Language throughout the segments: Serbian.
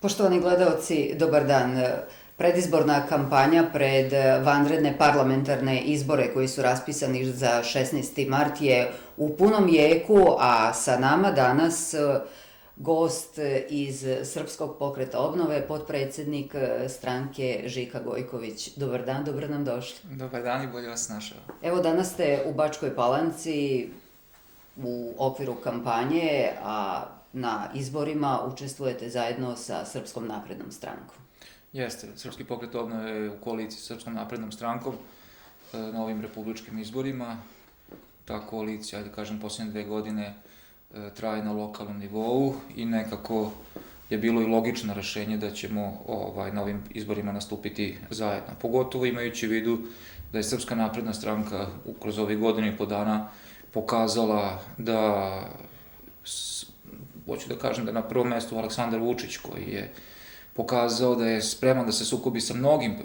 Poštovani gledaoci, dobar dan. Predizborna kampanja pred vanredne parlamentarne izbore koji su raspisani za 16. mart je u punom jeku, a sa nama danas gost iz Srpskog pokreta obnove, potpredsednik stranke Žika Gojković. Dobar dan, dobro nam došli. Dobar dan i bolje vas našao. Evo, danas ste u Bačkoj Palanci u okviru kampanje, a na izborima učestvujete zajedno sa Srpskom naprednom strankom. Jeste, Srpski pokret obnove je u koaliciji sa Srpskom naprednom strankom na ovim republičkim izborima. Ta koalicija, ajde kažem, posljednje 2 godine traje na lokalnom nivou i nekako je bilo i logično rešenje da ćemo na ovim izborima nastupiti zajedno. Pogotovo imajući u vidu da je Srpska napredna stranka kroz ovih godinu i po dana pokazala da, hoću da kažem da je na prvom mestu Aleksandar Vučić, koji je pokazao da je spreman da se sukobi sa mnogim,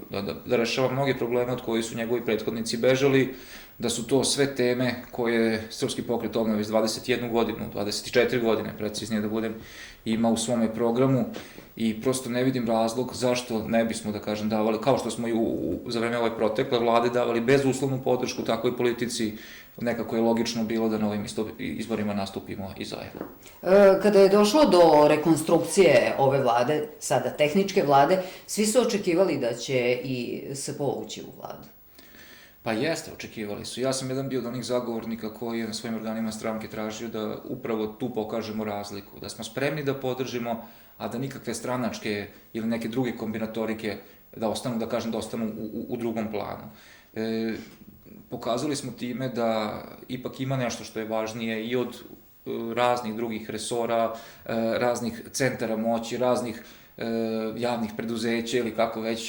da rešava mnoge probleme od kojih su njegovi prethodnici bežali, da su to sve teme koje Srpski pokret obnove iz 21 godinu, 24 godine, preciznije da budem, ima u svome programu i prosto ne vidim razlog zašto ne bismo, da kažem, davali, kao što smo i za vreme ove protekle vlade davali bezuslovnu podršku takvoj politici, nekako je logično bilo da na ovim izborima nastupimo i zajedno. Kada je došlo do rekonstrukcije ove vlade, sada tehničke vlade, svi su očekivali da će i SPO ući u vladu. Pa jeste, očekivali su. Ja sam jedan bio od onih zagovornika koji je na svojim organima stranke tražio da upravo tu pokažemo razliku, da smo spremni da podržimo, a da nikakve stranačke ili neke druge kombinatorike da ostanu, da kažem, da ostanu u drugom planu. Pokazali smo time da ipak ima nešto što je važnije i od raznih drugih resora, raznih centara moći, raznih javnih preduzeća ili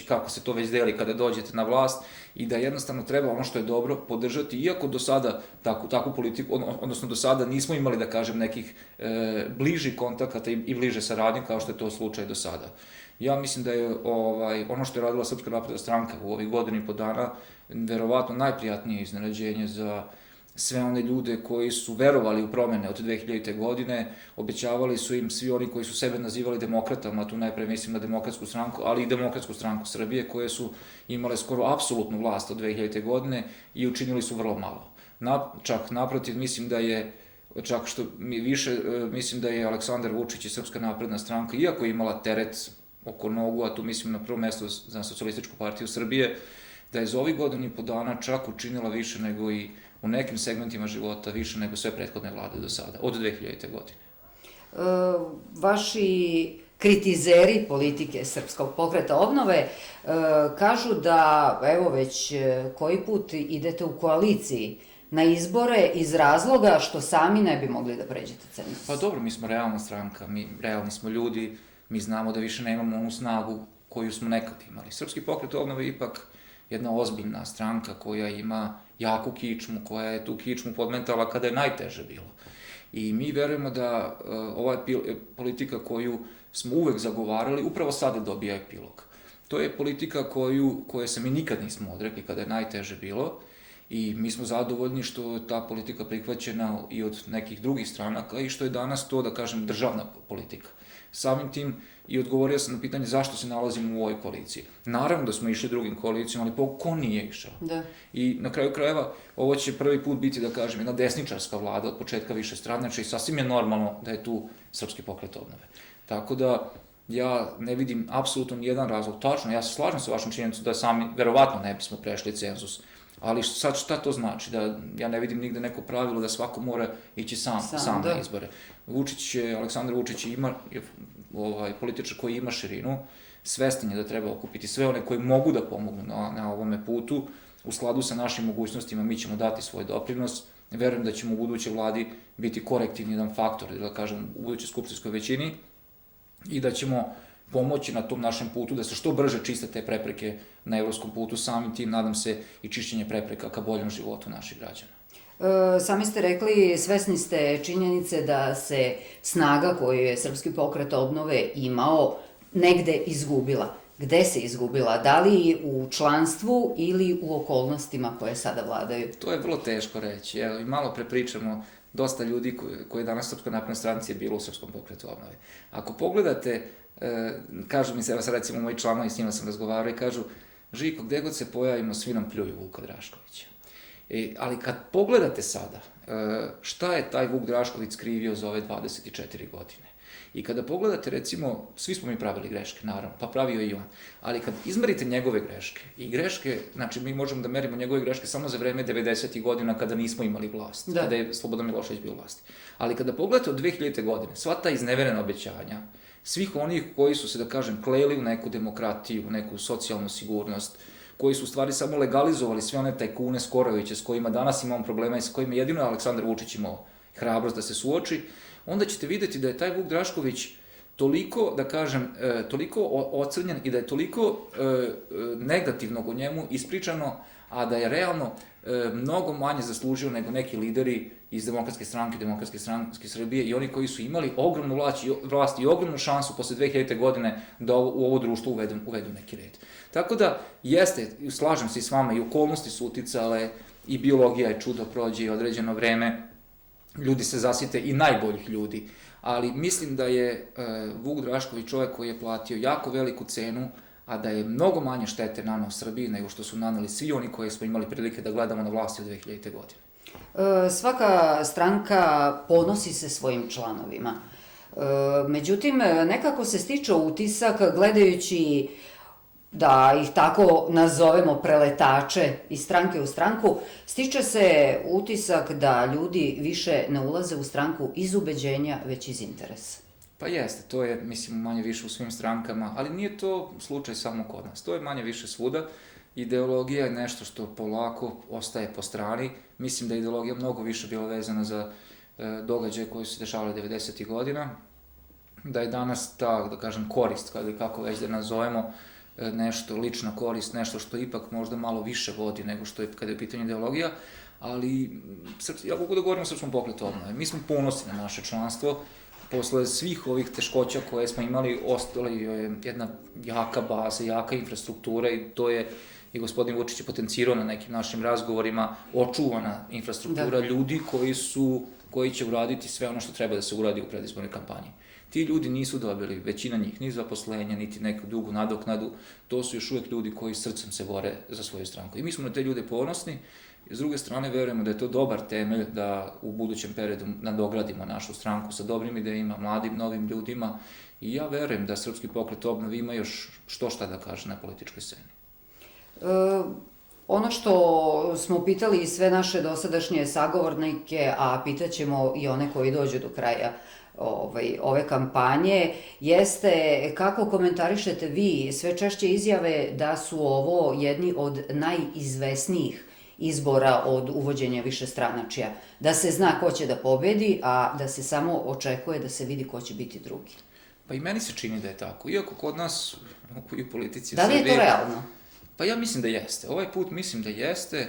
kako se to već deli kada dođete na vlast i da jednostavno treba ono što je dobro podržati, iako do sada takvu politiku, odnosno do sada nismo imali, da kažem, nekih bližih kontakata i bliže saradnje kao što je to slučaj do sada. Ja mislim da je ono što je radila Srpska napredna stranka u ovih godinu i po dana verovatno najprijatnije iznenađenje za sve one ljude koji su verovali u promene od 2000. godine, obećavali su im svi oni koji su sebe nazivali demokratama, tu najpre mislim na Demokratsku stranku, ali i Demokratsku stranku Srbije, koje su imale skoro apsolutnu vlast od 2000. godine i učinili su vrlo malo. Čak naprotiv, mislim da je mislim da je Aleksandar Vučić i Srpska napredna stranka, iako je imala teret oko nogu, a tu mislim na prvo mesto za Socijalističku partiju Srbije, da je za ovih godinu i po dana čak učinila više nego i u nekim segmentima života, više nego sve prethodne vlade do sada, od 2000. godine. Vaši kritizeri politike Srpskog pokreta obnove kažu da, evo već koji put idete u koaliciji na izbore iz razloga što sami ne bi mogli da pređete cenzus. Pa dobro, mi smo realna stranka, mi realni smo ljudi, mi znamo da više nemamo onu snagu koju smo nekad imali. Srpski pokret obnove je ipak jedna ozbiljna stranka koja ima jaku kičmu, koja je tu kičmu podmetala kada je najteže bilo. I mi verujemo da ova politika koju smo uvek zagovarali upravo sada dobija epilog. To je politika koje se mi nikad nismo odrekli kada je najteže bilo i mi smo zadovoljni što je ta politika prihvaćena i od nekih drugih stranaka i što je danas to, da kažem, državna politika. Samim tim i odgovorio sam na pitanje zašto se nalazimo u ovoj koaliciji. Naravno da smo išli drugim koalicijama, ali ko nije išao? Da. I na kraju krajeva ovo će prvi put biti, da kažem, jedna desničarska vlada od početka više stranača i sasvim je normalno da je tu Srpski pokret obnove. Tako da ja ne vidim apsolutno nijedan razlog. Tačno, ja se slažem sa vašom činjenicom da sami verovatno ne bismo prešli cenzus. Ali sad šta to znači? Da ja ne vidim nigde neko pravilo da svako mora ići sam na izbore. Aleksandar Vučić ima političar koji ima širinu, svestan je da treba okupiti sve one koji mogu da pomognu na ovome putu. U skladu sa našim mogućnostima mi ćemo dati svoj doprinos. Verujem da ćemo u budućoj vladi biti korektivni jedan faktor, da kažem, u budućoj skupštinskoj većini i da ćemo pomoći na tom našem putu da se što brže čiste te prepreke na evropskom putu, samim tim, nadam se, i čišćenje prepreka ka boljem životu naših građana. Sami ste rekli, svesni ste činjenice da se snaga koju je Srpski pokret obnove imao negde izgubila. Gde se izgubila? Da li u članstvu ili u okolnostima koje sada vladaju? To je vrlo teško reći. Evo, i malo pre pričamo dosta ljudi koji je danas Srpskoj naprednoj stranci je bilo u Srpskom pokretu obnove. Ako pogledate, kažu mi se, evo sad recimo moji članovi, s njima sam razgovarao i kažu, Žiko, gde god se pojavimo, svi nam pljuju Vuka Draškovića. Ali kad pogledate sada, šta je taj Vuk Drašković skrivio za ove 24 godine? I kada pogledate, recimo, svi smo mi pravili greške, naravno, pa pravio i on, ali kad izmerite njegove greške, i greške, znači mi možemo da merimo njegove greške samo za vreme 90. godina kada nismo imali vlast, kada je Slobodan Milošević bio u vlasti. Ali kada pogledate od 2000. godine, sva ta izneverena obećanja, svih onih koji su se, da kažem, kleli u neku demokratiju, u neku socijalnu sigurnost, koji su u stvari samo legalizovali sve one tajkune Skoroviće s kojima danas imamo problema i s kojima jedino je Aleksandar Vučić imao hrabrost da se suoči, onda ćete videti da je taj Vuk Drašković toliko, da kažem, toliko ocrnjen i da je toliko negativnog o njemu ispričano, a da je realno mnogo manje zaslužio nego neki lideri iz Demokratske stranke Srbije i oni koji su imali ogromnu vlast i ogromnu šansu posle 2000. godine da u ovo društvo uvedu neki red. Tako da, jeste, slažem se i s vama, i okolnosti su uticale, i biologija je čudo, prođe i određeno vreme, ljudi se zasite i najboljih ljudi, ali mislim da je Vuk Drašković čovjek koji je platio jako veliku cenu, a da je mnogo manje štete naneo Srbiji nego što su naneli svi oni koji smo imali prilike da gledamo na vlasti od 2000. godine. Svaka stranka ponosi se svojim članovima. Međutim, nekako se stiče utisak, gledajući, da ih tako nazovemo, preletače iz stranke u stranku, stiče se utisak da ljudi više ne ulaze u stranku iz ubeđenja, već iz interesa. Pa jeste, to je, mislim, manje više u svim strankama, ali nije to slučaj samo kod nas, to je manje više svuda. Ideologija je nešto što polako ostaje po strani. Mislim da je ideologija mnogo više bila vezana za događaje koji su se dešavali 90. godina, da je danas ta, da kažem, korist, ili kako već da nazovemo, nešto, lična korist, nešto što ipak možda malo više vodi nego što je kada je u pitanju ideologija, ali ja mogu da govorim o Srpskom pokretu obnove. Mi smo ponosni na naše članstvo, posle svih ovih teškoća koje smo imali, ostala je jedna jaka baza, jaka infrastruktura i to je i gospodin Vučić je potencirao na nekim našim razgovorima, očuvana infrastruktura ljudi koji će uraditi sve ono što treba da se uradi u predizbornoj kampanji. Ti ljudi nisu dobili, većina njih, ni zaposlenja, niti neku dugu nadoknadu, to su još uvek ljudi koji srcem se bore za svoju stranku. I mi smo na te ljude ponosni, s druge strane verujemo da je to dobar temelj da u budućem periodu nadogradimo našu stranku sa dobrim idejima, mladim, novim ljudima i ja verujem da Srpski pokret obnove ima još šta da kaže na političkoj sceni. Ono što smo pitali i sve naše dosadašnje sagovornike, a pitaćemo i one koji dođu do kraja ove kampanje, jeste kako komentarišete vi sve češće izjave da su ovo jedni od najizvesnijih izbora od uvođenja višestranačja, da se zna ko će da pobedi, a da se samo očekuje da se vidi ko će biti drugi. Pa i meni se čini da je tako, iako kod nas u politici... Da li je to realno? Pa ja mislim da jeste. Ovaj put mislim da jeste,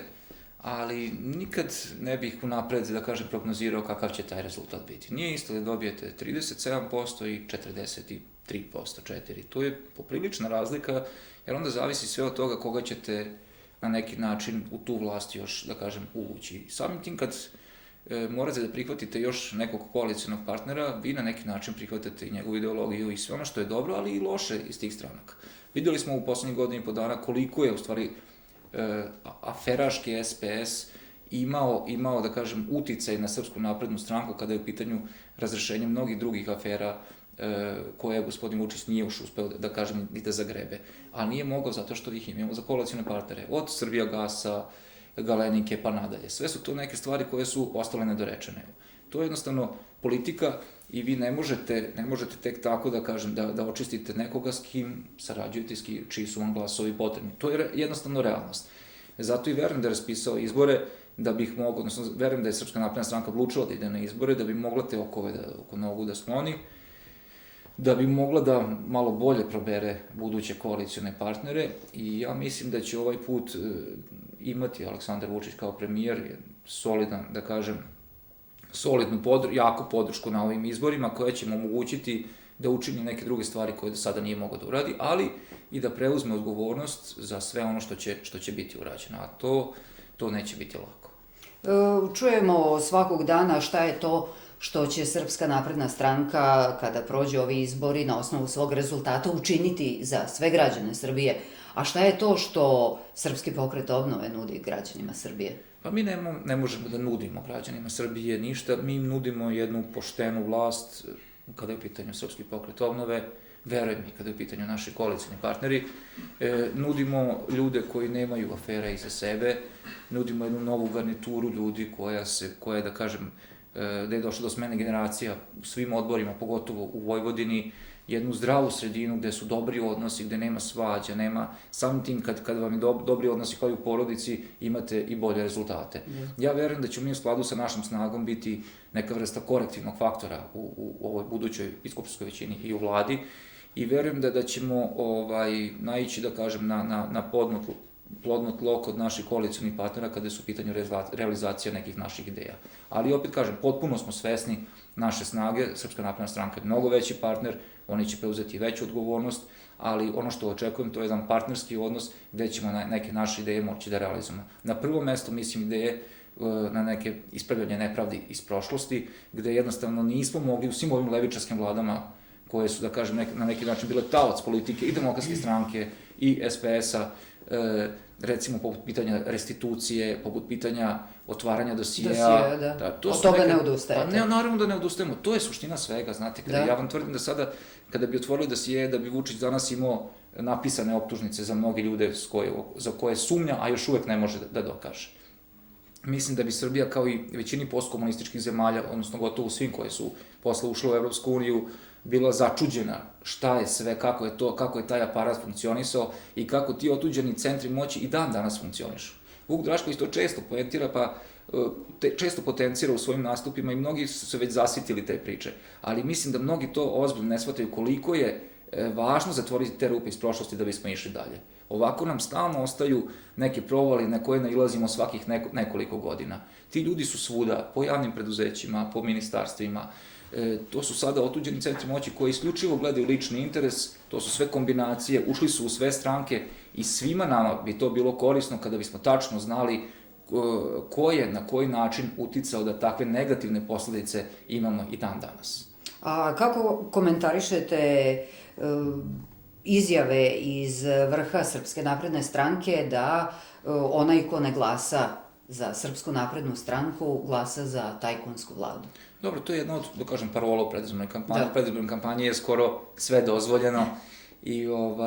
ali nikad ne bih unapred, da kažem, prognozirao kakav će taj rezultat biti. Nije isto da dobijete 37% i 43%, 4%. To je poprilična razlika, jer onda zavisi sve od toga koga ćete na neki način u tu vlast još, da kažem, uvući. Samim tim kad morate da prihvatite još nekog koalicionog partnera, vi na neki način prihvatate i njegovu ideologiju i sve ono što je dobro, ali i loše iz tih stranaka. Videli smo u poslednjih godina i po dana koliko je u stvari aferaški SPS imao, da kažem, uticaj na Srpsku naprednu stranku kada je u pitanju razrešenja mnogih drugih afera koje gospodin Vučić nije još uspeo, da kažem, ni da zagrebe. A nije mogao zato što ih imamo za koalicione partnere, od Srbijagasa, Galenike pa nadalje. Sve su to neke stvari koje su ostale nedorečene. To je jednostavno politika i vi ne možete tek tako, da kažem, da očistite nekoga s kim sarađujete, čiji su vam glasovi potrebni. To je jednostavno realnost. Zato i verujem da je raspisao izbore, da bih mogao, odnosno verujem da je Srpska napredna stranka odlučila da ide na izbore, da bi mogla te okove oko nogu da skloni, da bi mogla da malo bolje probere buduće koalicione partnere i ja mislim da će ovaj put imati Aleksandar Vučić kao premijer solidan, da kažem, jaku podršku na ovim izborima koja će mu omogućiti da učini neke druge stvari koje do sada nije mogao da uradi, ali i da preuzme odgovornost za sve ono što će biti urađeno, a to neće biti lako. Čujemo svakog dana šta je to što će Srpska napredna stranka, kada prođe ovi izbori, na osnovu svog rezultata učiniti za sve građane Srbije. A šta je to što Srpski pokret obnove nudi građanima Srbije? Pa mi ne možemo da nudimo građanima Srbije ništa, mi im nudimo jednu poštenu vlast kada je u pitanju Srpski pokret obnove, verujem i kada je u pitanju naši koalicijni partneri, nudimo ljude koji nemaju afera iza sebe, nudimo jednu novu garnituru ljudi koja da kažem, da je došlo do smene generacija u svim odborima, pogotovo u Vojvodini, jednu zdravu sredinu gde su dobri odnosi, gde nema svađa, nema, samim tim kad vam je dobri odnosi kao i u porodici, imate i bolje rezultate. Ja verujem da ćemo mi u skladu sa našom snagom biti neka vrsta korektivnog faktora u ovoj budućoj biskupskoj većini i u vladi i verujem da ćemo naići, da kažem, na plodno tlo kod naših koalicijnih partnera kada su u pitanju realizacija nekih naših ideja. Ali opet kažem, potpuno smo svesni naše snage, Srpska napredna stranka je mnogo veći partner, oni će preuzeti veću odgovornost, ali ono što očekujem to je jedan partnerski odnos gde ćemo neke naše ideje moći da realizujemo. Na prvo mesto mislim ideje na neke ispravljanje nepravdi iz prošlosti, gde jednostavno nismo mogli u svim ovim levičarskim vladama koje su, da kažem, na neki način bile taoc politike i Demokratske stranke i SPS-a, recimo poput pitanja restitucije, poput pitanja otvaranja dosijeja. Da. Od toga ne odustajete. Pa ne, naravno da ne odustajemo, to je suština svega, znate, ja vam tvrdim da sada, kada bi otvorili dosijeje, da bi Vučić danas imao napisane optužnice za mnogi ljude za koje sumnja, a još uvek ne može da dokaže. Mislim da bi Srbija, kao i većini postkomunističkih zemalja, odnosno gotovo svim koje su posle ušle u Evropsku uniju, bila začuđena šta je sve, kako je taj aparat funkcionisao i kako ti otuđeni centri moći i dan danas funkcionišu. Vuk Drašković to često poentira, često potencira u svojim nastupima i mnogi su se već zasitili te priče, ali mislim da mnogi to ozbiljno ne shvataju koliko je važno zatvoriti te rupe iz prošlosti da bismo išli dalje. Ovako nam stalno ostaju neke provali na koje nailazimo svakih nekoliko godina. Ti ljudi su svuda, po javnim preduzećima, po ministarstvima, to su sada otuđeni centri moći koji isključivo gledaju lični interes, to su sve kombinacije, ušli su u sve stranke i svima nama bi to bilo korisno kada bismo tačno znali ko je na koji način uticao da takve negativne posledice imamo i dan danas. A kako komentarišete izjave iz vrha Srpske napredne stranke da onaj ko ne glasa za Srpsku naprednu stranku glasa za tajkunsku vladu? Dobro, to je jedna od, da kažem, parola u predizbornoj kampanji. U predizbornoj kampanji je skoro sve dozvoljeno,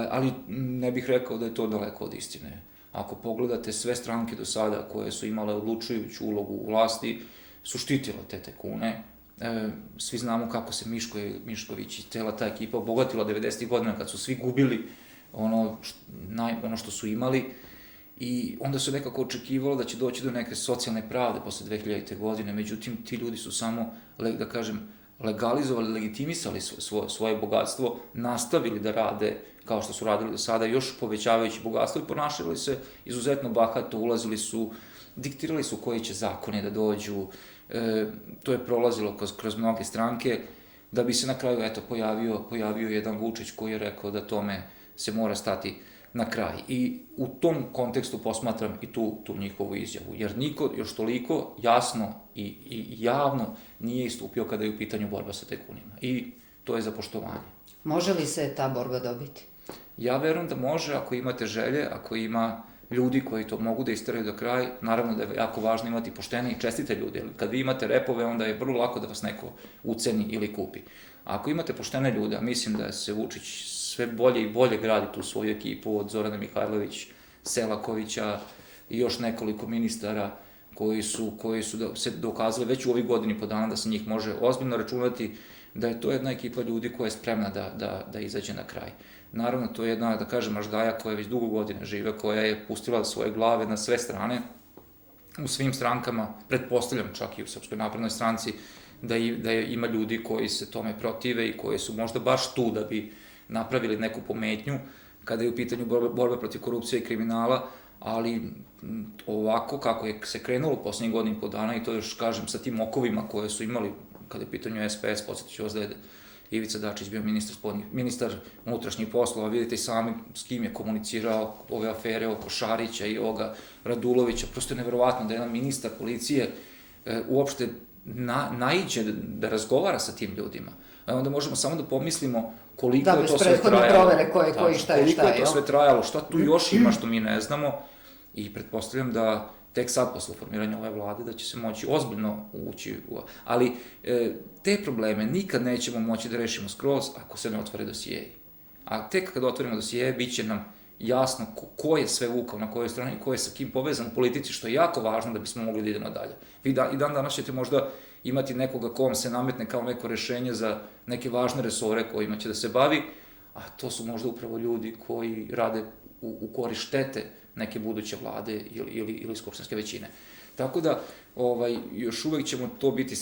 ali ne bih rekao da je to daleko od istine. Ako pogledate sve stranke do sada koje su imale odlučujuću ulogu u vlasti, su štitile te tajkune. Svi znamo kako se Mišković i cela ta ekipa obogatila 90. godina kad su svi gubili ono što su imali i onda su nekako očekivalo da će doći do neke socijalne pravde posle 2000. godine, međutim ti ljudi su samo, da kažem, legalizovali, legitimisali svoje bogatstvo, nastavili da rade kao što su radili do sada, još povećavajući bogatstvo i ponašali se izuzetno bahato, ulazili su, diktirali su koji će zakone da dođu, to je prolazilo kroz mnoge stranke, da bi se na kraju pojavio jedan Vučić koji je rekao da tome se mora stati na kraj. I u tom kontekstu posmatram i tu njihovu izjavu, jer niko još toliko jasno i javno nije istupio kada je u pitanju borba sa tajkunima. I to je za poštovanje. Može li se ta borba dobiti? Ja verujem da može ako imate želje, ako ima ljudi koji to mogu da isteraju do kraja. Naravno da je jako važno imati poštene i čestite ljude, jer kad vi imate repove, onda je vrlo lako da vas neko uceni ili kupi. A ako imate poštene ljude, a mislim da se Vučić sve bolje i bolje gradi tu svoju ekipu od Zorana Mihajlović, Selakovića i još nekoliko ministara koji su se dokazali već u ovih godini po dana da se njih može ozbiljno računati, da je to jedna ekipa ljudi koja je spremna da izađe na kraj. Naravno, to je jedna, da kažem, aždaja koja već dugo godine žive, koja je pustila svoje glave na sve strane, u svim strankama, pretpostavljam čak i u Srpskoj naprednoj stranci, da ima ljudi koji se tome protive i koji su možda baš tu da bi napravili neku pometnju kada je u pitanju borba protiv korupcije i kriminala, ali ovako kako je se krenulo u poslednjih godina i po dana, i to još kažem sa tim okovima koje su imali kada je u pitanju SPS, podsjetiću vas da je Ivica Dačić bio ministar unutrašnjih poslova, vidite i sami s kim je komunicirao ove afere oko Šarića i ovoga Radulovića, prosto je neverovatno da jedan ministar policije uopšte naiđe da razgovara sa tim ljudima. A onda možemo samo da pomislimo koliko je to sve trajalo. Koliko je to sve trajalo, šta tu još ima što mi ne znamo i pretpostavljam da tek sad posle formiranja ove vlade da će se moći ozbiljno ući ali te probleme nikad nećemo moći da rešimo skroz ako se ne otvore dosijeji. A tek kad otvorimo dosijeje, bit će nam jasno ko je sve vukao na kojoj strani i ko je sa kim povezan u politici, što je jako važno da bismo mogli da idemo dalje. Vi i dan danas ćete možda imati nekoga ko vam se nametne kao neko rešenje za neke važne resore kojima će da se bavi, a to su možda upravo ljudi koji rade u korist štete neke buduće vlade ili skupštinske većine. Tako da, još uvek ćemo to biti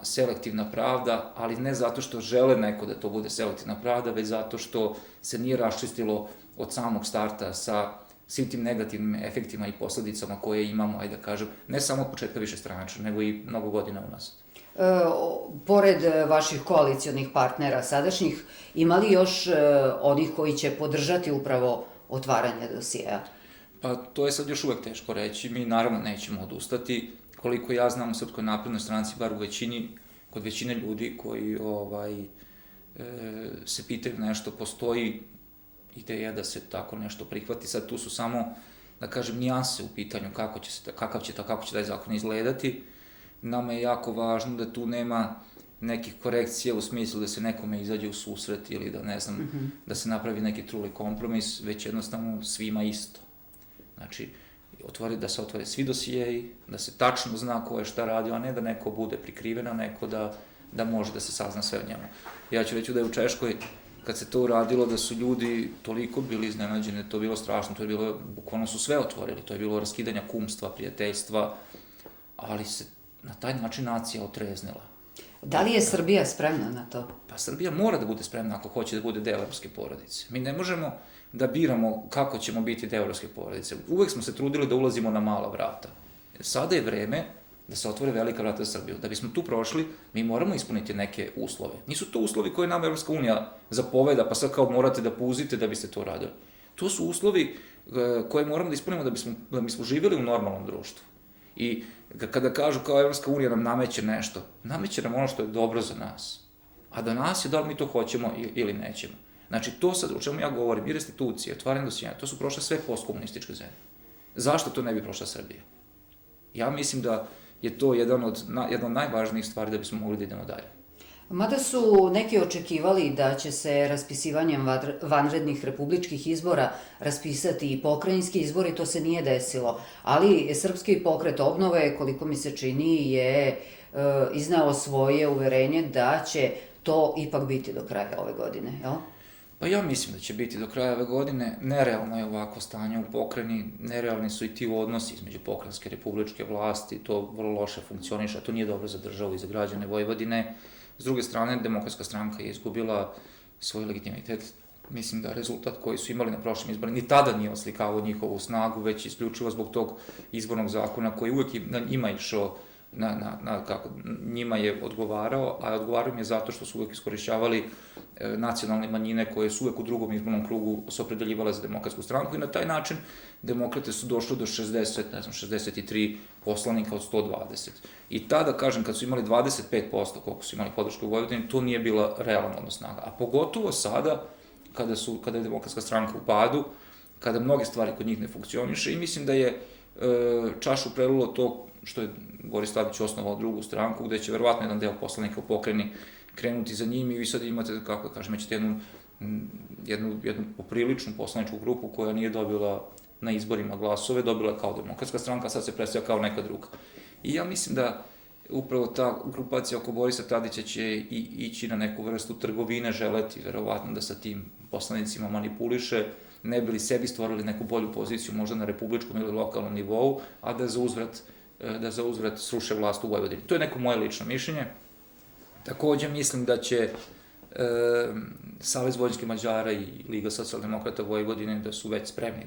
selektivna pravda, ali ne zato što žele neko da to bude selektivna pravda, već zato što se nije raščistilo od samog starta sa svim tim negativnim efektima i posledicama koje imamo, ajde da kažem, ne samo od početka višestranačja, nego i mnogo godina unazad. Pored vaših koalicionih partnera sadašnjih, ima li još onih koji će podržati upravo otvaranje dosijeja? Pa to je sad još uvek teško reći, mi naravno nećemo odustati, koliko ja znam u Srpskoj naprednoj stranci, bar kod većine ljudi koji se pitaju nešto, postoji ideja da se tako nešto prihvati, sad tu su samo, da kažem, nijanse u pitanju kako će taj zakon izgledati. Nama je jako važno da tu nema nekih korekcija u smislu da se nekome izađe u susret ili da, ne znam, da se napravi neki truli kompromis, već jednostavno svima isto. Znači, da se otvore svi dosijeji, da se tačno zna ko je šta radio, a ne da neko bude prikriven, a neko da može da se sazna sve o njemu. Ja ću reći da je u Češkoj, kad se to uradilo, da su ljudi toliko bili iznenađeni, to je bilo strašno, to je bilo, bukvalno su sve otvorili, to je bilo raskidanja kumstva, prijateljstva, ali se na taj način nacija otreznila. Da li je Srbija spremna na to? Pa Srbija mora da bude spremna ako hoće da bude deo evropske porodice. Mi ne možemo da biramo kako ćemo biti deo evropske porodice. Uvek smo se trudili da ulazimo na mala vrata. Sada je vreme da se otvore velika vrata za Srbiju. Da bismo tu prošli, mi moramo ispuniti neke uslove. Nisu to uslovi koje nam Evropska unija zapoveda, pa sad kao morate da puzite da biste to radili. To su uslovi koje moramo da ispunimo da bismo živjeli u normalnom društvu. I kada kažu kao Evropska unija nam nameće nešto, nameće nam ono što je dobro za nas. A da nas je da li mi to hoćemo ili nećemo. Znači, to sad, o čemu ja govorim, i restitucije, otvaranje dosijeja, to su prošle sve postkomunističke zemlje. Zašto to ne bi prošla Srbija? Ja mislim da je to jedna od najvažnijih stvari da bismo mogli da idemo dalje. Mada su neki očekivali da će se raspisivanjem vanrednih republičkih izbora raspisati i pokrajinski izbori, to se nije desilo. Ali Srpski pokret obnove, koliko mi se čini, je izneo svoje uverenje da će to ipak biti do kraja ove godine, jel? Pa ja mislim da će biti do kraja ove godine. Nerealno je ovako stanje u pokrajini, nerealni su i ti odnosi između pokrajinske republičke vlasti, to vrlo loše funkcioniše, a to nije dobro za državu i za građane Vojvodine. S druge strane, Demokratska stranka je izgubila svoj legitimitet. Mislim da rezultat koji su imali na prošlim izborima ni tada nije oslikavao njihovu snagu, već isključivo zbog tog izbornog zakona koji uvek na njima išao, njima je odgovarao, a odgovarao im je zato što su uvek iskorišćavali nacionalne manjine koje su uvek u drugom izbornom krugu se opredeljivale za Demokratsku stranku i na taj način demokrate su došli do 63 poslanika od 120. I tada, kažem, kad su imali 25%, koliko su imali podršku u Vojvodini, to nije bila realna odnos snaga. A pogotovo sada, kada je Demokratska stranka u padu, kada mnoge stvari kod njih ne funkcioniše i mislim da je čašu prelilo to što je Boris Tadić osnovao drugu stranku, gde će verovatno jedan deo poslanika u pokrajini krenuti za njim i vi sad imate, kako da kažem, ćete jednu popriličnu poslaničku grupu koja nije dobila na izborima glasove, dobila je kao Demokratska stranka, a sad se predstavlja kao neka druga. I ja mislim da upravo ta grupacija oko Borisa Tadića će ići na neku vrstu trgovine, želeti verovatno da sa tim poslanicima manipuliše, ne bi li sebi stvorili neku bolju poziciju možda na republičkom ili lokalnom nivou, a da za uzvrat sruše vlast u Vojvodini. To je neko moje lično mišljenje. Takođe mislim da će Savez vojvođanskih Mađara i Liga socijaldemokrata Vojvodine da su već spremni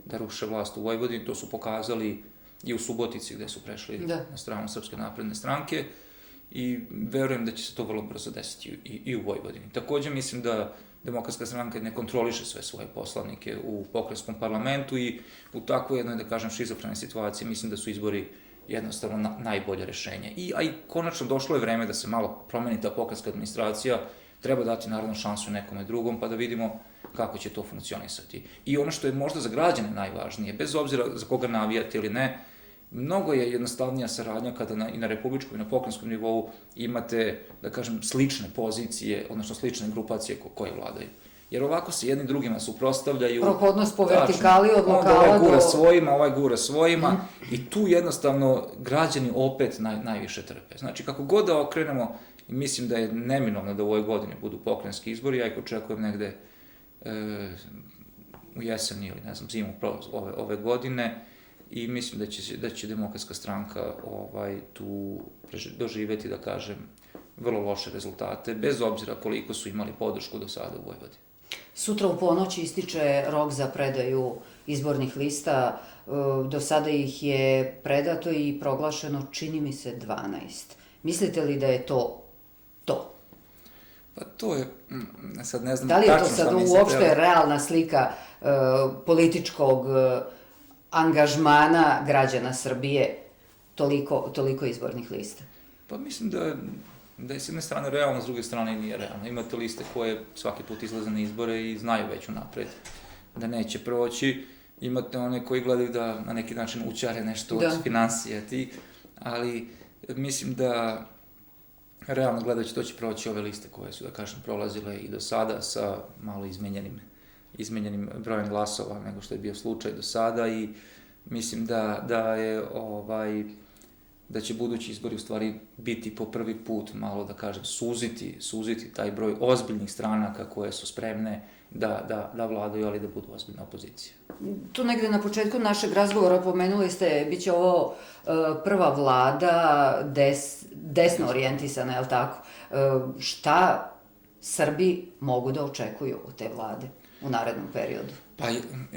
da ruše vlast u Vojvodini. To su pokazali i u Subotici gde su prešli na stranu Srpske napredne stranke. i verujem da će se to vrlo brzo desiti i u Vojvodini. Takođe mislim da Demokratska stranka ne kontroliše sve svoje poslanike u pokrajinskom parlamentu i u takvoj jednoj, da kažem, šizofrenoj situaciji mislim da su izbori jednostavno najbolje rešenje. A i konačno došlo je vreme da se malo promeni ta pokrajinska administracija, treba dati naravno šansu nekome drugom pa da vidimo kako će to funkcionisati. I ono što je možda za građane najvažnije, bez obzira za koga navijate ili ne, mnogo je jednostavnija saradnja kada i na republičkom i na pokrajinskom nivou imate, da kažem, slične pozicije, odnosno slične grupacije koje vladaju. Jer ovako se jedni drugima suprotstavljaju. Prohodnost po vertikali od lokala do... Ovaj gura svojima, ovaj gura svojima i tu jednostavno građani opet najviše trpe. Znači, kako god da okrenemo, mislim da je neminovno da u ovoj godini budu pokrajinski izbori, ja ih očekujem negde u jesen ili, ne znam, zimu ove godine i mislim da će Demokratska stranka tu doživeti, da kažem, vrlo loše rezultate, bez obzira koliko su imali podršku do sada u Vojvodini. Sutra u ponoć ističe rok za predaju izbornih lista. Do sada ih je predato i proglašeno, čini mi se, 12. Mislite li da je to? Pa to je, sad ne znam... Da li je to sad uopšte realna slika političkog angažmana građana Srbije, toliko izbornih lista? Pa mislim da je s jedne strane realno, s druge strane nije realno. Imate liste koje svaki put izlaze na izbore i znaju već unapred da neće proći. Imate one koji gledaju da na neki način učare nešto od finansija ali mislim da realno gledajući to će proći ove liste koje su, da kažem, prolazile i do sada sa malo izmenjenim brojem glasova nego što je bio slučaj do sada i mislim da će budući izbori u stvari biti po prvi put malo, da kažem, suziti taj broj ozbiljnih stranaka koje su spremne da vladaju, ali da budu ozbiljna opozicija. Tu negde na početku našeg razgovora pomenuli ste, bit će ovo prva vlada desno orijentisana, je li tako? Šta Srbi mogu da očekuju od te vlade u narednom periodu? Pa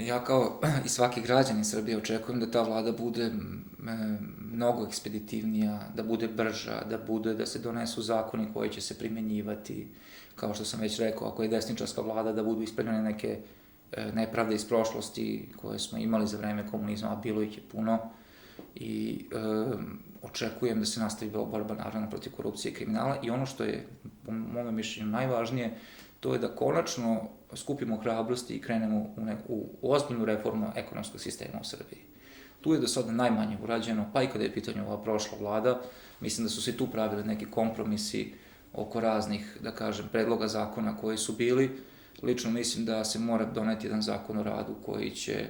ja kao i svaki građanin Srbije očekujem da ta vlada bude mnogo ekspeditivnija, da bude brža, da se donesu zakoni koji će se primenjivati, kao što sam već rekao, ako je desničarska vlada, da budu ispravljene neke nepravde iz prošlosti koje smo imali za vreme komunizma, a bilo ih je puno i očekujem da se nastavi borba naravno protiv korupcije i kriminala i ono što je po mome mišljenju najvažnije, to je da konačno skupimo hrabrosti i krenemo u ozbiljnu reformu ekonomskog sistema u Srbiji. Tu je do sada najmanje urađeno, pa i kada je pitanje ova prošla vlada, mislim da su se tu pravili neki kompromisi oko raznih, da kažem, predloga zakona koji su bili. Lično mislim da se mora doneti jedan zakon o radu koji će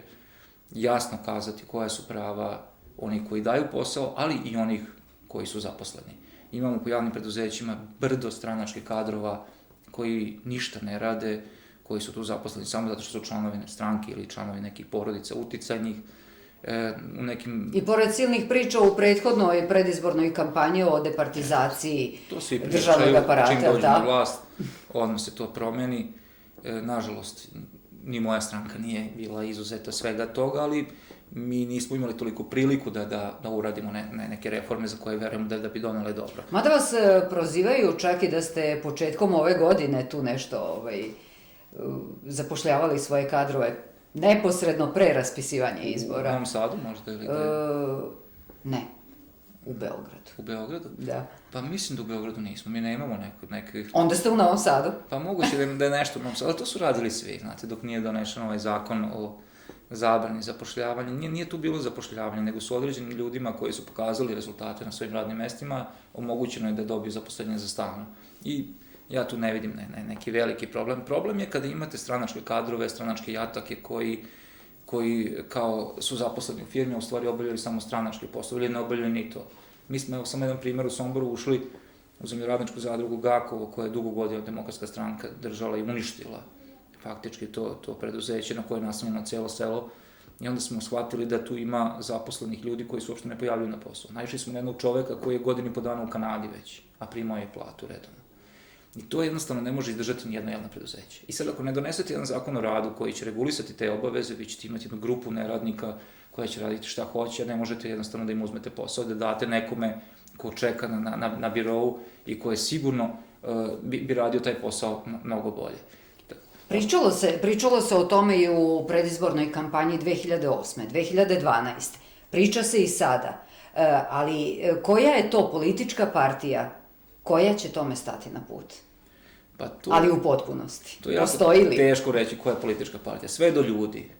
jasno kazati koja su prava onih koji daju posao, ali i onih koji su zaposleni. Imamo po javnim preduzećima brdo stranačkih kadrova koji ništa ne rade, koji su tu zaposleni samo zato što su članovi stranke ili članovi nekih porodica uticajnih. I pored silnih priča u prethodnoj predizbornoj kampanji o departizaciji državnog aparata. Čim dođe na vlast, odmah se to promeni. Nažalost, ni moja stranka nije bila izuzeta svega toga, ali mi nismo imali toliko priliku da uradimo neke reforme za koje verujemo da bi donele dobro. Mada vas prozivaju čak i da ste početkom ove godine tu nešto zapošljavali svoje kadrove neposredno pre raspisivanja izbora. U Novom Sadu možda ili gde? Ne, u Beogradu. U Beogradu? Da. Pa mislim da u Beogradu nismo, mi nemamo nekih... Onda ste u Novom Sadu? Pa moguće da je nešto u Novom Sadu, ali to su radili svi, znate, dok nije donešen ovaj zakon o zabrani zapošljavanja. Nije tu bilo zapošljavanje, nego su određenim ljudima koji su pokazali rezultate na svojim radnim mestima, omogućeno je da dobiju zaposlenje za stalno. I ja tu ne vidim neki veliki problem. Problem je kada imate stranačke kadrove, stranačke jatake koji kao su zaposleni u firmi, u stvari obavljaju samo stranačke poslove ili ne obavljaju ni to. Mi smo, evo samo jedan primer, u Somboru ušli u zemljoradničku zadrugu Gakovo, koja je dugo godina Demokratska stranka držala i uništila faktički to preduzeće na koje je naslonjeno celo selo. I onda smo shvatili da tu ima zaposlenih ljudi koji se uopšte ne pojavljaju na poslu. Naišli smo na jednog čoveka koji je godinu i po dana u Kanadi već, a primao je platu redovno. I to jednostavno ne može izdržati ni jedno javno preduzeće. I sad ako ne donesete jedan zakon o radu koji će regulisati te obaveze, vi ćete imati jednu grupu neradnika koja će raditi šta hoće, a ne možete jednostavno da im uzmete posao, da date nekome ko čeka na birou i ko je sigurno bi radio taj posao mnogo bolje. Pričalo se o tome i u predizbornoj kampanji 2008. 2012. Priča se i sada. Ali koja je to politička partija koja će tome stati na put? Ali u potpunosti. To je jako teško reći koja je politička partija. Sve je do ljudi.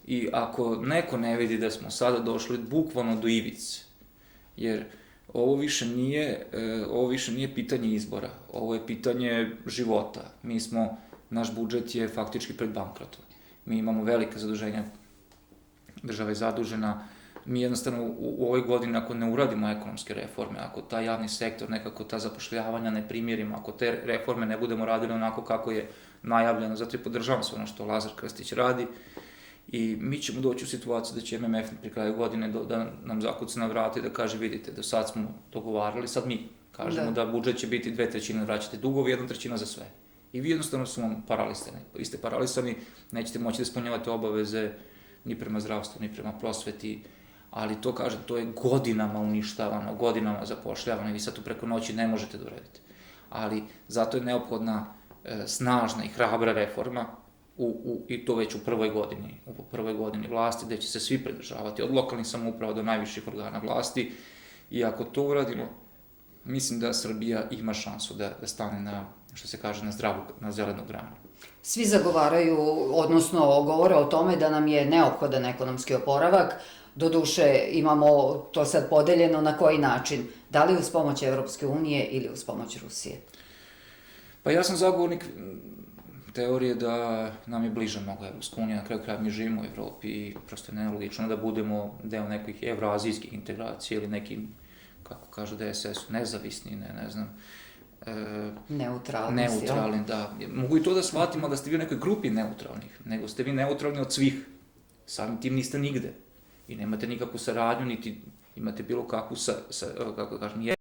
I ako neko ne vidi da smo sada došli bukvalno do ivice, jer ovo više nije pitanje izbora, ovo je pitanje života. Naš budžet je faktički pred bankrotom. Mi imamo velike zaduženja, država je zadužena, mi jednostavno u ovoj godini ako ne uradimo ekonomske reforme, ako taj javni sektor, nekako ta zapošljavanja ne primirimo, ako te reforme ne budemo radili onako kako je najavljeno, zato i podržavam sve ono što Lazar Krstić radi, i mi ćemo doći u situaciju da će MMF pri kraju godine da nam zakuca na vrata i da kaže vidite, do sad smo dogovarali, sad mi kažemo da budžet će biti 2/3 vraćate dugovi, 1/3 za sve. I vi jednostavno su vam paralisani. Vi ste paralisani, nećete moći da ispunjavate obaveze ni prema zdravstvu, ni prema prosveti, ali to, kažem, to je godinama uništavano, godinama zapošljavano i vi sad to preko noći ne možete da uradite. Ali zato je neophodna snažna i hrabra reforma i to već u prvoj godini vlasti, gde će se svi pridržavati, od lokalnih samouprava do najviših organa vlasti, i ako to uradimo, mislim da Srbija ima šansu da stane na, što se kaže, na zelenu granu. Svi zagovaraju, odnosno govore o tome da nam je neophodan ekonomski oporavak. Doduše, imamo to sad podeljeno na koji način. Da li uz pomoć Evropske unije ili uz pomoć Rusije? Pa ja sam zagovornik teorije da nam je bliža mnogo Evropska unija, na kraju kraja mi živimo u Evropi i prosto je nelogično da budemo deo nekih evroazijskih integracija ili nekim, kako kažu DSS-u, nezavisni, ne znam, neutralni, da. Mogu i to da shvatim, ali da ste vi u nekoj grupi neutralnih, nego ste vi neutralni od svih. Samim tim niste nigde i nemate nikakvu saradnju, niti imate bilo kakvu, kako kažem,